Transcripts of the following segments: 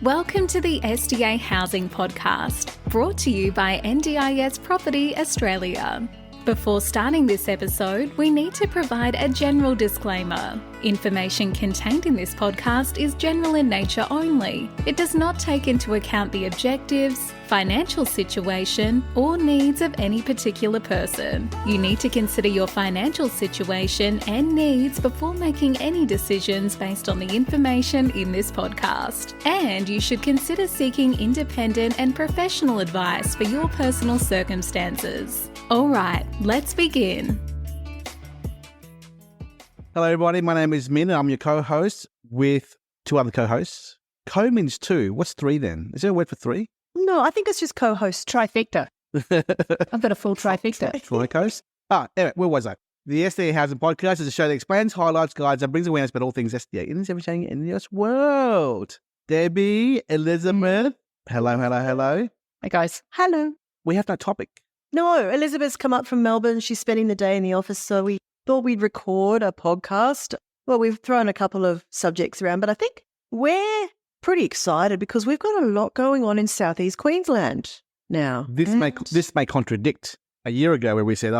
Welcome to the SDA Housing Podcast, brought to you by NDIS Property Australia. Before starting this episode, we need to provide a general disclaimer. Information contained in this podcast is general in nature only. It does not take into account the objectives, financial situation, or needs of any particular person. You need to consider your financial situation and needs before making any decisions based on the information in this podcast. And you should consider seeking independent and professional advice for your personal circumstances. All right, let's begin. Hello, everybody. My name is Minh, and I'm your co-host with two other co-hosts. Co means two. What's three then? Is there a word for three? No, I think it's just co-host. Trifecta. I've got a full trifecta. Trifecta. Anyway, where was I? The SDA Housing Podcast is a show that explains, highlights, guides, and brings awareness about all things SDA in everything in this world. Debbie, Elizabeth. Hello. Hey, guys. Hello. We have no topic. No, Elizabeth's come up from Melbourne. She's spending the day in the office, so we thought we'd record a podcast. Well, we've thrown a couple of subjects around, but I think we're pretty excited because we've got a lot going on in South East Queensland now. This may contradict a year ago where we said,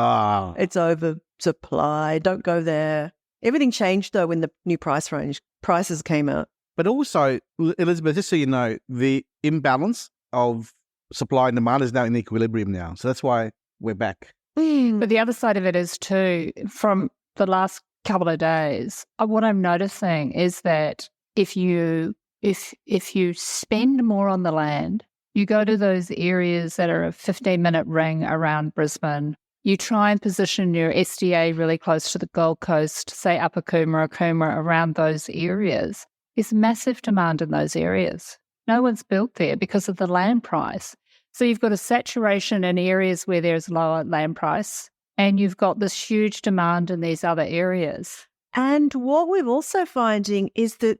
it's oversupply, don't go there. Everything changed, though, when the new prices came out. But also, Elizabeth, just so you know, the imbalance of supply and demand is now in equilibrium now. So that's why we're back. But the other side of it is too, from the last couple of days, what I'm noticing is that if you spend more on the land, you go to those areas that are a 15-minute ring around Brisbane, you try and position your SDA really close to the Gold Coast, say Upper Coomera or Coomera, around those areas. There's massive demand in those areas. No one's built there because of the land price. So you've got a saturation in areas where there's lower land price, and you've got this huge demand in these other areas. And what we're also finding is that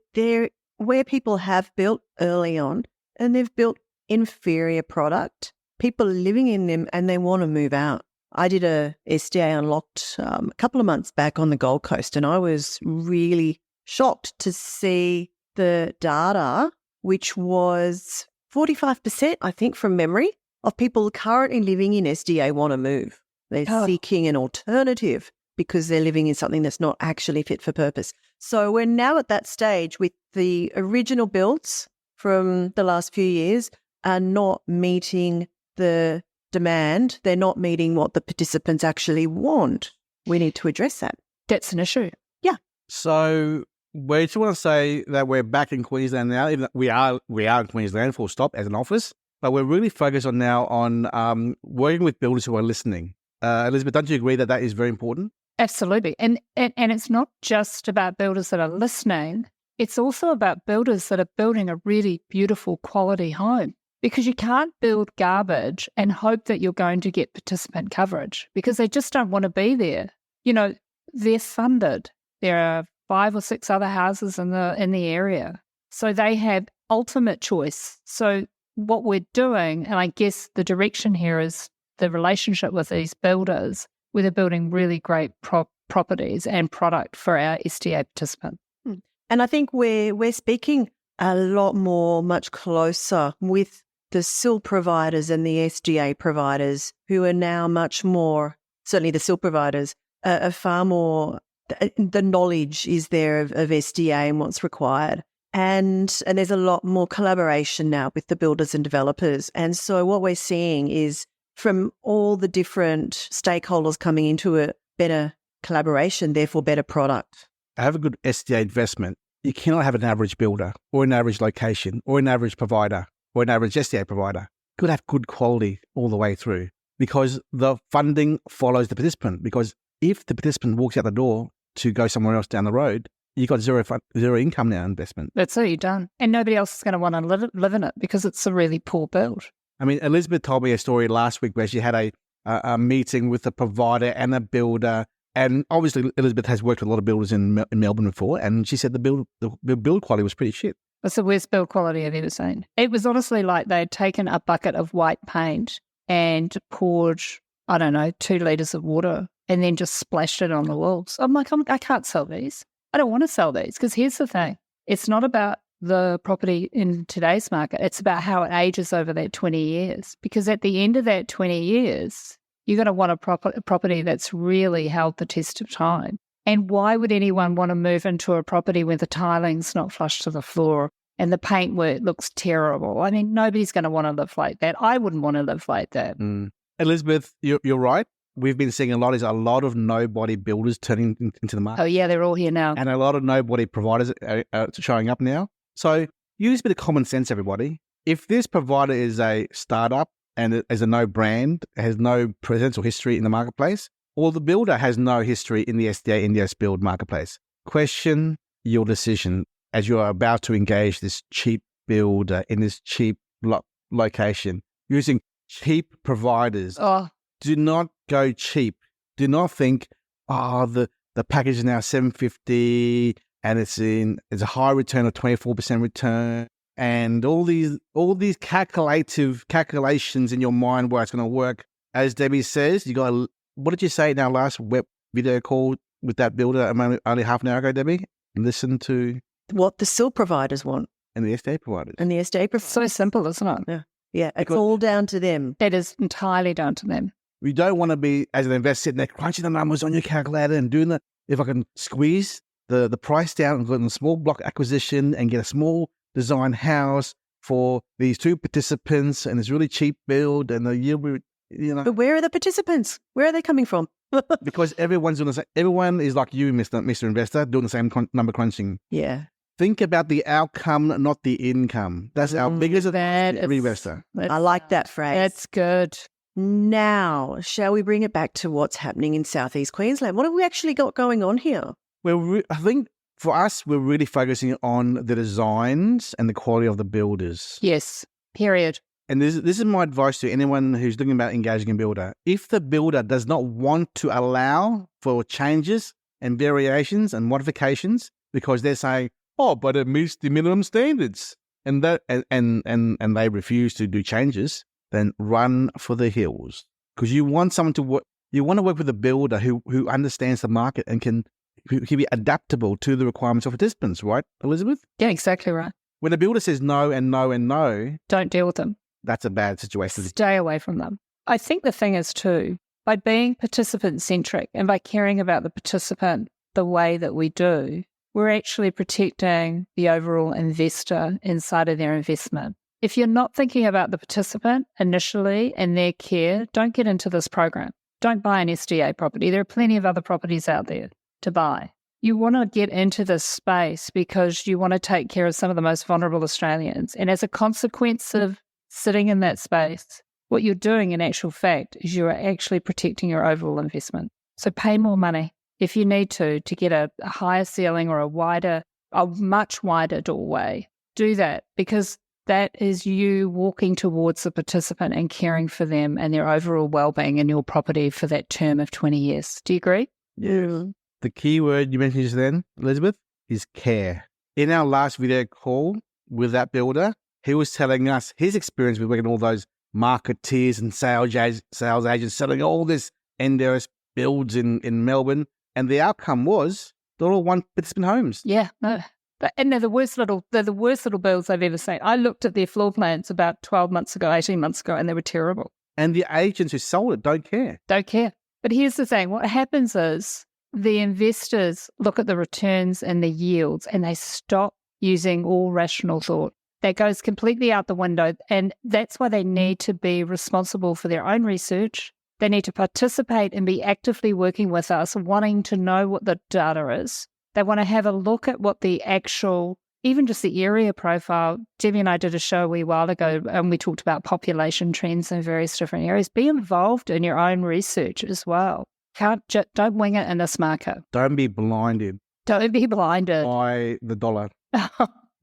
where people have built early on and they've built inferior product, people are living in them and they want to move out. I did a SDA Unlocked a couple of months back on the Gold Coast, and I was really shocked to see the data, which was 45%, I think, from memory, of people currently living in SDA want to move. They're seeking an alternative because they're living in something that's not actually fit for purpose. So we're now at that stage with the original builds from the last few years are not meeting the demand. They're not meeting what the participants actually want. We need to address that. That's an issue. Yeah. So we just want to say that we're back in Queensland now. Even we are in Queensland, full stop, as an office. But we're really focused on working with builders who are listening. Elizabeth, don't you agree that is very important? Absolutely. And it's not just about builders that are listening. It's also about builders that are building a really beautiful quality home, because you can't build garbage and hope that you're going to get participant coverage, because they just don't want to be there. You know, they're funded. There are 5 or 6 other houses in the area. So they have ultimate choice. So what we're doing, and I guess the direction here is the relationship with these builders, where they're building really great properties and product for our SDA participants. And I think we're speaking a lot more, much closer with the SIL providers and the SDA providers, who are now much more, certainly the SIL providers, are far more, the knowledge is there of SDA and what's required. And there's a lot more collaboration now with the builders and developers. And so what we're seeing is, from all the different stakeholders coming into it, better collaboration, therefore better product. To have a good SDA investment, you cannot have an average builder or an average location or an average provider or an average SDA provider. You could have good quality all the way through, because the funding follows the participant. Because if the participant walks out the door to go somewhere else down the road, you've got zero income now investment. That's it, you're done. And nobody else is going to want to live in it because it's a really poor build. I mean, Elizabeth told me a story last week where she had a meeting with a provider and a builder. And obviously, Elizabeth has worked with a lot of builders in Melbourne before, and she said the build quality was pretty shit. That's the worst build quality I've ever seen. It was honestly like they'd taken a bucket of white paint and poured, 2 litres of water and then just splashed it on the walls. I'm like, I can't sell these. I don't want to sell these, because here's the thing. It's not about the property in today's market. It's about how it ages over that 20 years. Because at the end of that 20 years, you're going to want a property that's really held the test of time. And why would anyone want to move into a property where the tiling's not flush to the floor and the paintwork looks terrible? I mean, nobody's going to want to live like that. I wouldn't want to live like that. Elizabeth, you're right. We've been seeing a lot of nobody builders turning into the market. Oh, yeah, they're all here now. And a lot of nobody providers are showing up now. So use a bit of common sense, everybody. If this provider is a startup and is a no brand, has no presence or history in the marketplace, or the builder has no history in the SDA NDS build marketplace, question your decision as you are about to engage this cheap builder in this cheap location using cheap providers. Oh. Do not go cheap. Do not think, the package is now $750 and it's a high return of 24% return, and all these calculations in your mind where it's going to work. As Debbie says, you got. What did you say in our last web video call with that builder only half an hour ago, Debbie? Listen to what the SIL providers want. And the SDA providers. And the SDA providers. So simple, isn't it? Yeah. Yeah, it's all down to them. That is entirely down to them. We don't want to be, as an investor, sitting there crunching the numbers on your calculator and doing if I can squeeze the price down and get a small block acquisition and get a small design house for these two participants and it's really cheap build and the yield, But where are the participants? Where are they coming from? Because everyone's doing the same. Everyone is like you, Mr. Investor, doing the same number crunching. Yeah. Think about the outcome, not the income. That's our biggest advice to every investor. I like that phrase. That's good. Now, shall we bring it back to what's happening in South East Queensland? What have we actually got going on here? Well, I think for us, we're really focusing on the designs and the quality of the builders. Yes, period. And this is my advice to anyone who's looking about engaging a builder. If the builder does not want to allow for changes and variations and modifications because they're saying, but it meets the minimum standards, and they refuse to do changes, then run for the hills. Because you want someone to work. You want to work with a builder who understands the market and can be adaptable to the requirements of participants, right, Elizabeth? Yeah, exactly right. When a builder says no and no and no, don't deal with them. That's a bad situation. Stay away from them. I think the thing is too, by being participant-centric and by caring about the participant the way that we do, we're actually protecting the overall investor inside of their investment. If you're not thinking about the participant initially and their care, don't get into this program. Don't buy an SDA property. There are plenty of other properties out there to buy. You want to get into this space because you want to take care of some of the most vulnerable Australians. And as a consequence of sitting in that space, what you're doing in actual fact is you're actually protecting your overall investment. So pay more money if you need to get a higher ceiling or a much wider doorway. Do that, because that is you walking towards the participant and caring for them and their overall well-being in your property for that term of 20 years. Do you agree? Yeah. The key word you mentioned just then, Elizabeth, is care. In our last video call with that builder, he was telling us his experience with working all those marketeers and sales agents selling all this NDS builds in Melbourne. And the outcome was they're all one participant homes. Yeah, no. And they're the worst little builds I've ever seen. I looked at their floor plans about 18 months ago, and they were terrible. And the agents who sold it don't care. Don't care. But here's the thing. What happens is the investors look at the returns and the yields and they stop using all rational thought. That goes completely out the window. And that's why they need to be responsible for their own research. They need to participate and be actively working with us, wanting to know what the data is. They want to have a look at what the actual, even just the area profile. Debbie and I did a show a wee while ago and we talked about population trends in various different areas. Be involved in your own research as well. Don't wing it in this market. Don't be blinded. Don't be blinded. By the dollar.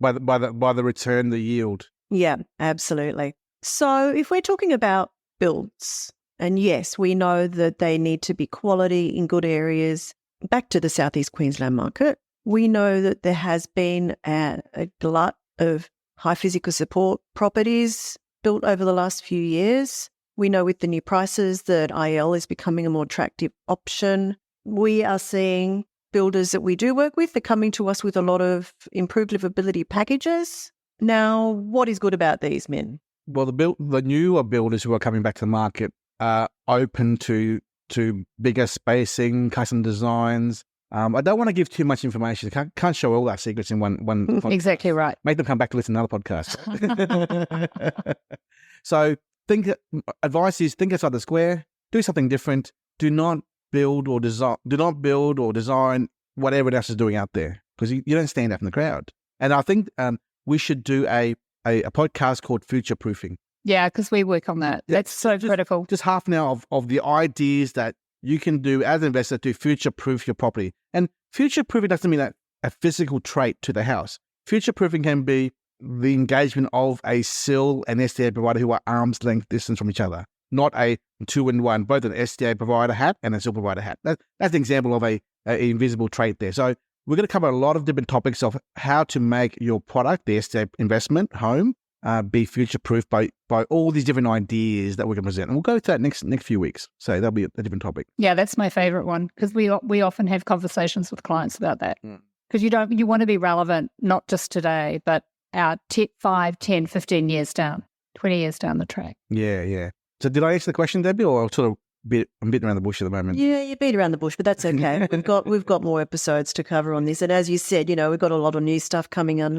by the return, the yield. Yeah, absolutely. So if we're talking about builds, and yes, we know that they need to be quality in good areas. Back to the South East Queensland market, we know that there has been a glut of high physical support properties built over the last few years. We know with the new prices that IL is becoming a more attractive option. We are seeing builders that we do work with, they're coming to us with a lot of improved livability packages. Now, what is good about these, Minh? Well, the newer builders who are coming back to the market are open to bigger spacing, custom designs. I don't want to give too much information. Can't show all our secrets in one Exactly right. Make them come back to listen to another podcast. So advice is think outside the square, do something different. Do not build or design what everyone else is doing out there, because you don't stand out in the crowd. And I think we should do a podcast called Future Proofing. Yeah, because we work on that. That's so critical. Just half an hour of the ideas that you can do as an investor to future-proof your property. And future-proofing doesn't mean a physical trait to the house. Future-proofing can be the engagement of a SIL and SDA provider who are arm's length distance from each other, not a 2-in-1, both an SDA provider hat and a SIL provider hat. That's an example of a invisible trait there. So we're going to cover a lot of different topics of how to make your product, the SDA investment home, be future-proof by all these different ideas that we're going to present. And we'll go to that next few weeks. So that'll be a different topic. Yeah, that's my favourite one, because we often have conversations with clients about that. Because you want to be relevant, not just today, but our 5, 10, 15 years down, 20 years down the track. Yeah. So did I answer the question, Debbie, or sort of I'm beating around the bush at the moment? Yeah, you beat around the bush, but that's okay. We've got more episodes to cover on this. And as you said, we've got a lot of new stuff coming on.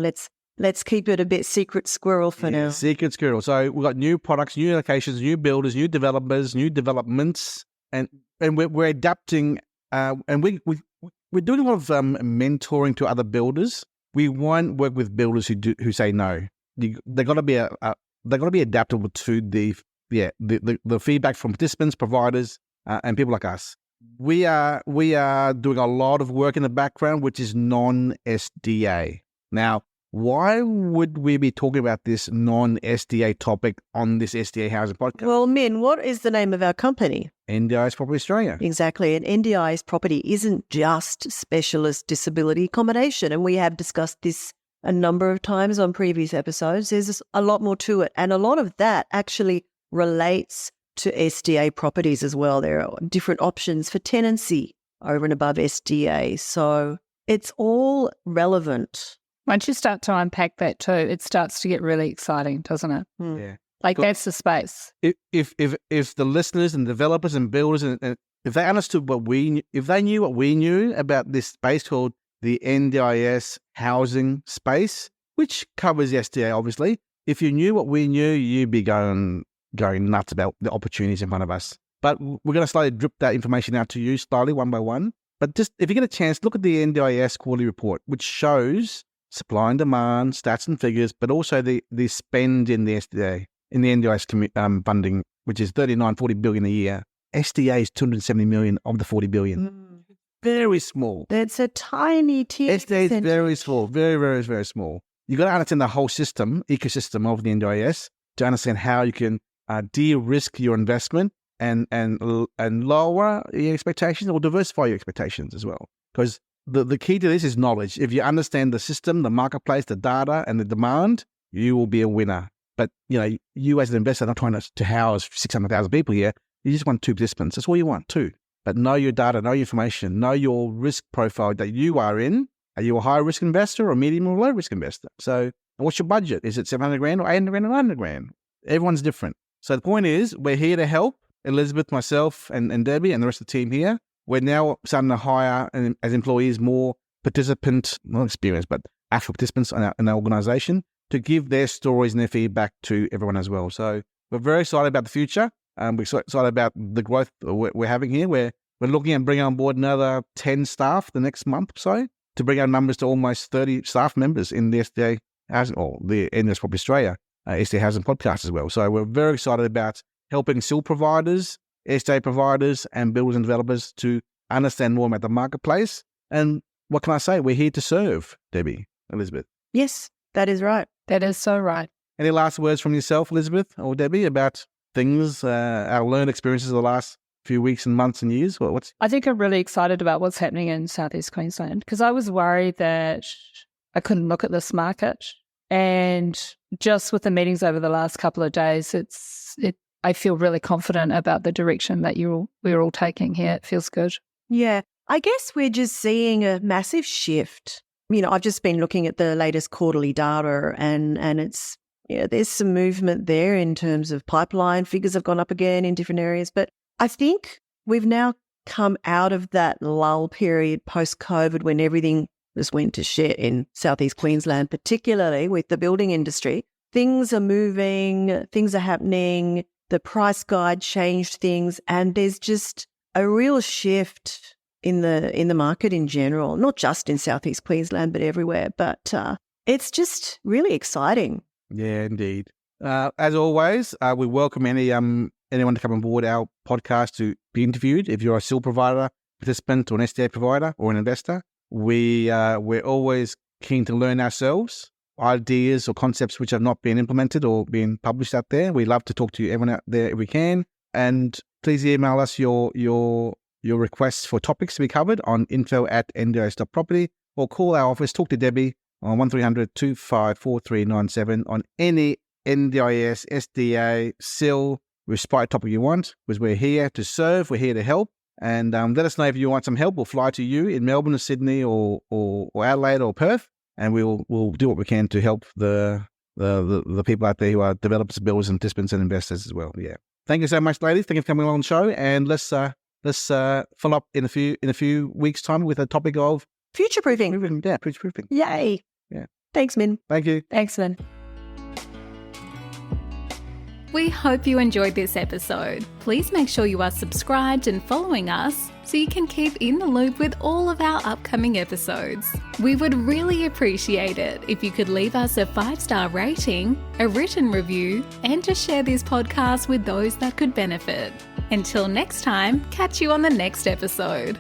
Let's keep it a bit secret squirrel for now. Secret squirrel. So we've got new products, new locations, new builders, new developers, new developments, and we're adapting. And we're doing a lot of mentoring to other builders. We won't work with builders who say no. They've got to be adaptable to the feedback from participants, providers, and people like us. We are doing a lot of work in the background, which is non-SDA. Now, why would we be talking about this non-SDA topic on this SDA housing podcast? Well, Minh, what is the name of our company? NDIS Property Australia. Exactly. And NDIS Property isn't just Specialist Disability Accommodation. And we have discussed this a number of times on previous episodes. There's a lot more to it. And a lot of that actually relates to SDA properties as well. There are different options for tenancy over and above SDA. So it's all relevant. Once you start to unpack that too, it starts to get really exciting, doesn't it? Yeah. That's the space. If the listeners and developers and builders and if they understood if they knew what we knew about this space called the NDIS housing space, which covers the SDA obviously, if you knew what we knew, you'd be going nuts about the opportunities in front of us. But we're going to slowly drip that information out to you slowly, one by one. But just if you get a chance, look at the NDIS quarterly report, which shows supply and demand, stats and figures, but also the spend in the SDA, in the NDIS funding, which is 39-40 billion a year. SDA is 270 million of the 40 billion. Very small. That's a tiny SDA is very small, very, very, very small. You've got to understand the whole ecosystem of the NDIS to understand how you can de-risk your investment and lower your expectations or diversify your expectations as well. Because the key to this is knowledge. If you understand the system, the marketplace, the data, and the demand, you will be a winner. But you as an investor, not trying to house 600,000 people here. You just want 2 participants. That's all you want, 2. But know your data, know your information, know your risk profile that you are in. Are you a high risk investor or a medium or low risk investor? So, what's your budget? Is it 700 grand or 800 grand or 900 grand? Everyone's different. So the point is, we're here to help Elizabeth, myself, and Debbie, and the rest of the team here. We're now starting to hire, as employees, more participant, not experience, but actual participants in our organisation to give their stories and their feedback to everyone as well. So we're very excited about the future. We're so excited about the growth we're having here. We're looking at bringing on board another 10 staff the next month or so to bring our numbers to almost 30 staff members in the SDA housing, or the NDIS Property Australia SDA housing podcast as well. So we're very excited about helping SIL providers, SDA providers, and builders and developers to understand more about the marketplace. And what can I say? We're here to serve, Debbie, Elizabeth. Yes, that is right. That is so right. Any last words from yourself, Elizabeth or Debbie, about things, our learned experiences of the last few weeks and months and years? I think I'm really excited about what's happening in South East Queensland, because I was worried that I couldn't look at this market. And just with the meetings over the last couple of days, I feel really confident about the direction that we're all taking here. It feels good. Yeah. I guess we're just seeing a massive shift. I've just been looking at the latest quarterly data and it's, there's some movement there in terms of pipeline. Figures have gone up again in different areas. But I think we've now come out of that lull period post-COVID when everything just went to shit in South East Queensland, particularly with the building industry. Things are moving, things are happening, the price guide changed things, and there's just a real shift in the market in general, not just in South East Queensland, but everywhere. But it's just really exciting. Yeah, indeed. As always, we welcome anyone to come on board our podcast to be interviewed. If you're a SIL provider, participant, or an SDA provider, or an investor, we're always keen to learn ourselves, ideas or concepts which have not been implemented or been published out there. We love to talk to everyone out there if we can. And please email us your requests for topics to be covered on info@ndis.property, or call our office, talk to Debbie on 1300 254397 on any NDIS, SDA, SIL, respite topic you want, because we're here to serve, we're here to help. And let us know if you want some help. We'll fly to you in Melbourne or Sydney or Adelaide or Perth, and we'll do what we can to help the people out there who are developers, builders, and participants and investors as well. Yeah. Thank you so much, ladies. Thank you for coming on the show, and let's follow up in a few weeks' time with a topic of future-proofing. Yeah, future-proofing. Yay. Yeah. Thanks, Minh. Thank you. Thanks, Minh. We hope you enjoyed this episode. Please make sure you are subscribed and following us so you can keep in the loop with all of our upcoming episodes. We would really appreciate it if you could leave us a 5-star rating, a written review, and to share this podcast with those that could benefit. Until next time, catch you on the next episode.